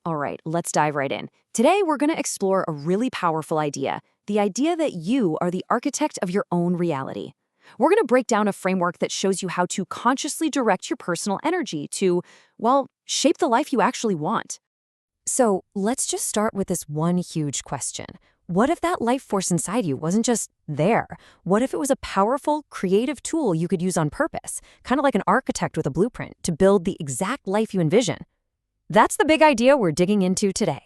All right, let's dive right in. Today, we're going to explore a really powerful idea, the idea that you are the architect of your own reality. We're going to break down a framework that shows you how to consciously direct your personal energy to, well, shape the life you actually want. So let's just start with this one huge question. What if that life force inside you wasn't just there? What if it was a powerful, creative tool you could use on purpose, kind of like an architect with a blueprint to build the exact life you envision? That's the big idea we're digging into today.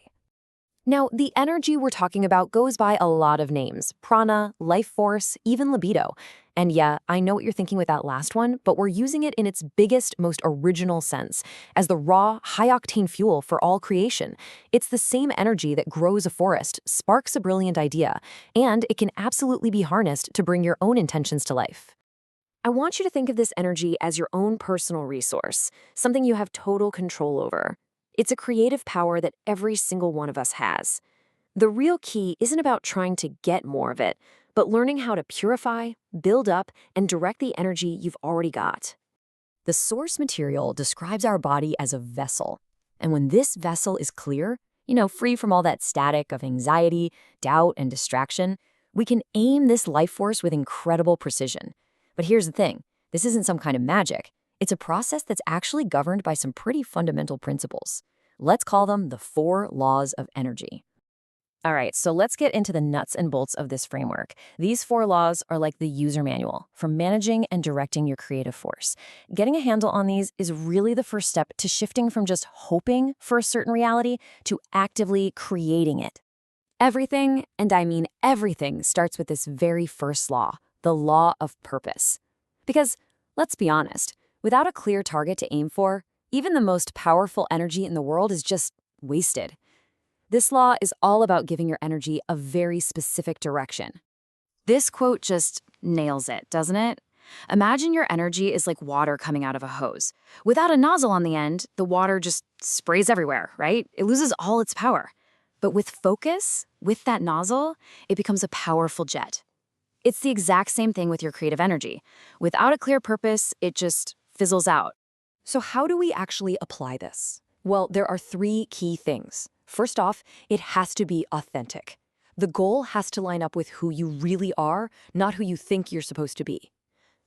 Now, the energy we're talking about goes by a lot of names: prana, life force, even libido. And yeah, I know what you're thinking with that last one, but we're using it in its biggest, most original sense, as the raw, high-octane fuel for all creation. It's the same energy that grows a forest, sparks a brilliant idea, and it can absolutely be harnessed to bring your own intentions to life. I want you to think of this energy as your own personal resource, something you have total control over. It's a creative power that every single one of us has. The real key isn't about trying to get more of it, but learning how to purify, build up, and direct the energy you've already got. The source material describes our body as a vessel. And when this vessel is clear, free from all that static of anxiety, doubt, and distraction, we can aim this life force with incredible precision. But here's the thing, this isn't some kind of magic. It's a process that's actually governed by some pretty fundamental principles. Let's call them the 4 laws of energy. All right, so let's get into the nuts and bolts of this framework. These 4 laws are like the user manual for managing and directing your creative force. Getting a handle on these is really the first step to shifting from just hoping for a certain reality to actively creating it. Everything, and I mean everything, starts with this very first law, the law of purpose. Because, let's be honest, without a clear target to aim for, even the most powerful energy in the world is just wasted. This law is all about giving your energy a very specific direction. This quote just nails it, doesn't it? Imagine your energy is like water coming out of a hose. Without a nozzle on the end, the water just sprays everywhere, right? It loses all its power. But with focus, with that nozzle, it becomes a powerful jet. It's the exact same thing with your creative energy. Without a clear purpose, it just fizzles out. So how do we actually apply this? Well, there are 3 key things. First off, it has to be authentic. The goal has to line up with who you really are, not who you think you're supposed to be.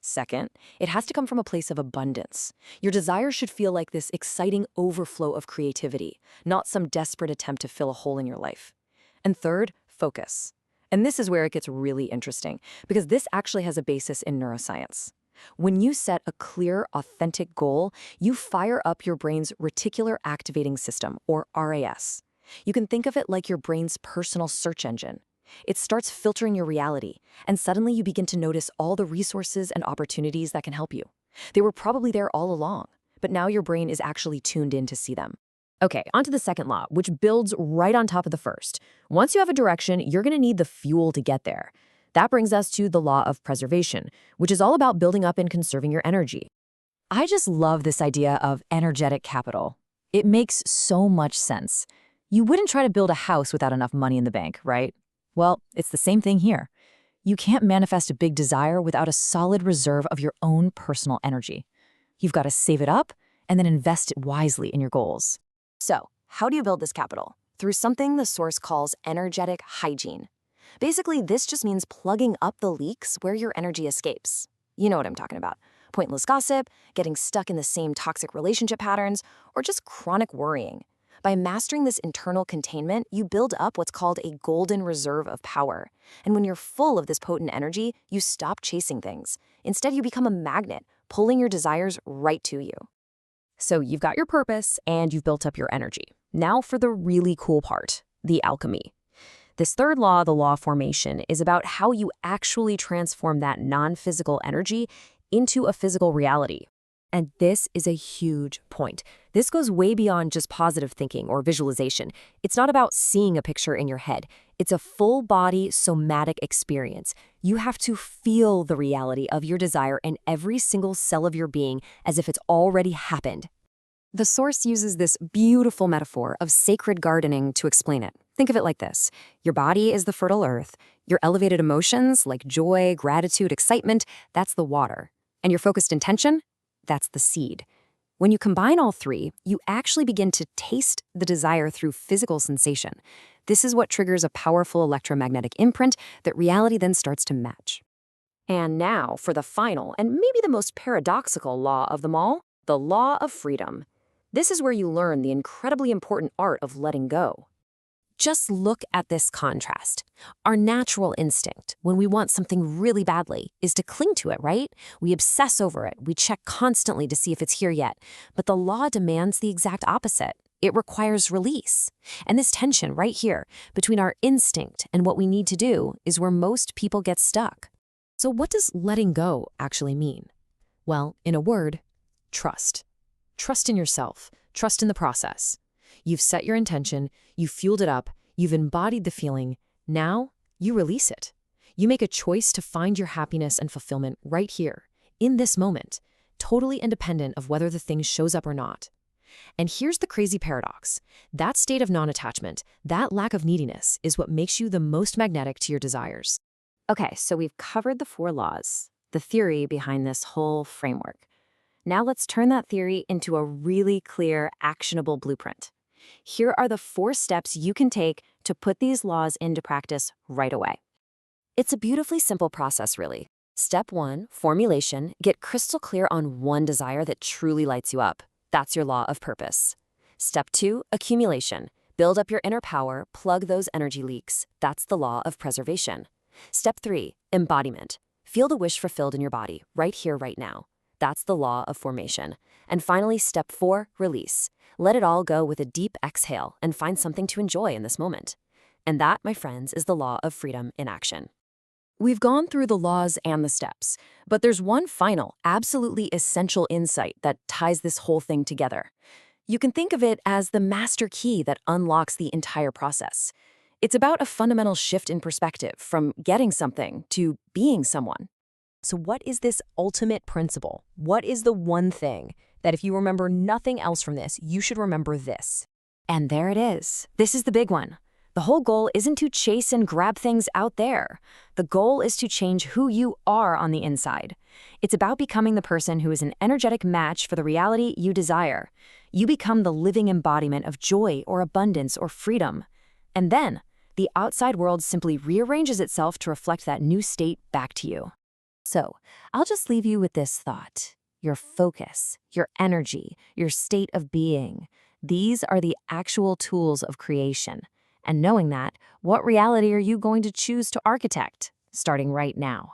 Second, it has to come from a place of abundance. Your desire should feel like this exciting overflow of creativity, not some desperate attempt to fill a hole in your life. And third, focus. And this is where it gets really interesting, because this actually has a basis in neuroscience. When you set a clear, authentic goal, you fire up your brain's Reticular Activating System, or RAS. You can think of it like your brain's personal search engine. It starts filtering your reality, and suddenly you begin to notice all the resources and opportunities that can help you. They were probably there all along, but now your brain is actually tuned in to see them. Okay, on to the second law, which builds right on top of the first. Once you have a direction, you're going to need the fuel to get there. That brings us to the law of preservation, which is all about building up and conserving your energy. I just love this idea of energetic capital. It makes so much sense. You wouldn't try to build a house without enough money in the bank, right? Well, it's the same thing here. You can't manifest a big desire without a solid reserve of your own personal energy. You've got to save it up and then invest it wisely in your goals. So, how do you build this capital? Through something the source calls energetic hygiene. Basically, this just means plugging up the leaks where your energy escapes. You know what I'm talking about. Pointless gossip, getting stuck in the same toxic relationship patterns, or just chronic worrying. By mastering this internal containment, you build up what's called a golden reserve of power. And when you're full of this potent energy, you stop chasing things. Instead, you become a magnet, pulling your desires right to you. So you've got your purpose and you've built up your energy. Now for the really cool part, the alchemy. This third law, the law of formation, is about how you actually transform that non-physical energy into a physical reality. And this is a huge point. This goes way beyond just positive thinking or visualization. It's not about seeing a picture in your head. It's a full-body somatic experience. You have to feel the reality of your desire in every single cell of your being as if it's already happened. The source uses this beautiful metaphor of sacred gardening to explain it. Think of it like this. Your body is the fertile earth. Your elevated emotions, like joy, gratitude, excitement, that's the water. And your focused intention? That's the seed. When you combine all three, you actually begin to taste the desire through physical sensation. This is what triggers a powerful electromagnetic imprint that reality then starts to match. And now for the final and maybe the most paradoxical law of them all, the law of freedom. This is where you learn the incredibly important art of letting go. Just look at this contrast. Our natural instinct, when we want something really badly, is to cling to it, right? We obsess over it. We check constantly to see if it's here yet. But the law demands the exact opposite. It requires release. And this tension right here between our instinct and what we need to do is where most people get stuck. So what does letting go actually mean? Well, in a word, trust. Trust in yourself. Trust in the process. You've set your intention, you've fueled it up, you've embodied the feeling. Now, you release it. You make a choice to find your happiness and fulfillment right here, in this moment, totally independent of whether the thing shows up or not. And here's the crazy paradox. That state of non-attachment, that lack of neediness, is what makes you the most magnetic to your desires. Okay, so we've covered the 4 laws, the theory behind this whole framework. Now let's turn that theory into a really clear, actionable blueprint. Here are the 4 steps you can take to put these laws into practice right away. It's a beautifully simple process, really. Step 1, formulation. Get crystal clear on one desire that truly lights you up. That's your law of purpose. Step 2, accumulation. Build up your inner power, plug those energy leaks. That's the law of preservation. Step 3, embodiment. Feel the wish fulfilled in your body, right here, right now. That's the law of formation. And finally, step 4, release. Let it all go with a deep exhale and find something to enjoy in this moment. And that, my friends, is the law of freedom in action. We've gone through the laws and the steps, but there's one final, absolutely essential insight that ties this whole thing together. You can think of it as the master key that unlocks the entire process. It's about a fundamental shift in perspective from getting something to being someone. So what is this ultimate principle? What is the one thing that if you remember nothing else from this, you should remember this? And there it is. This is the big one. The whole goal isn't to chase and grab things out there. The goal is to change who you are on the inside. It's about becoming the person who is an energetic match for the reality you desire. You become the living embodiment of joy or abundance or freedom. And then, the outside world simply rearranges itself to reflect that new state back to you. So, I'll just leave you with this thought. Your focus, your energy, your state of being. These are the actual tools of creation. And knowing that, what reality are you going to choose to architect, starting right now?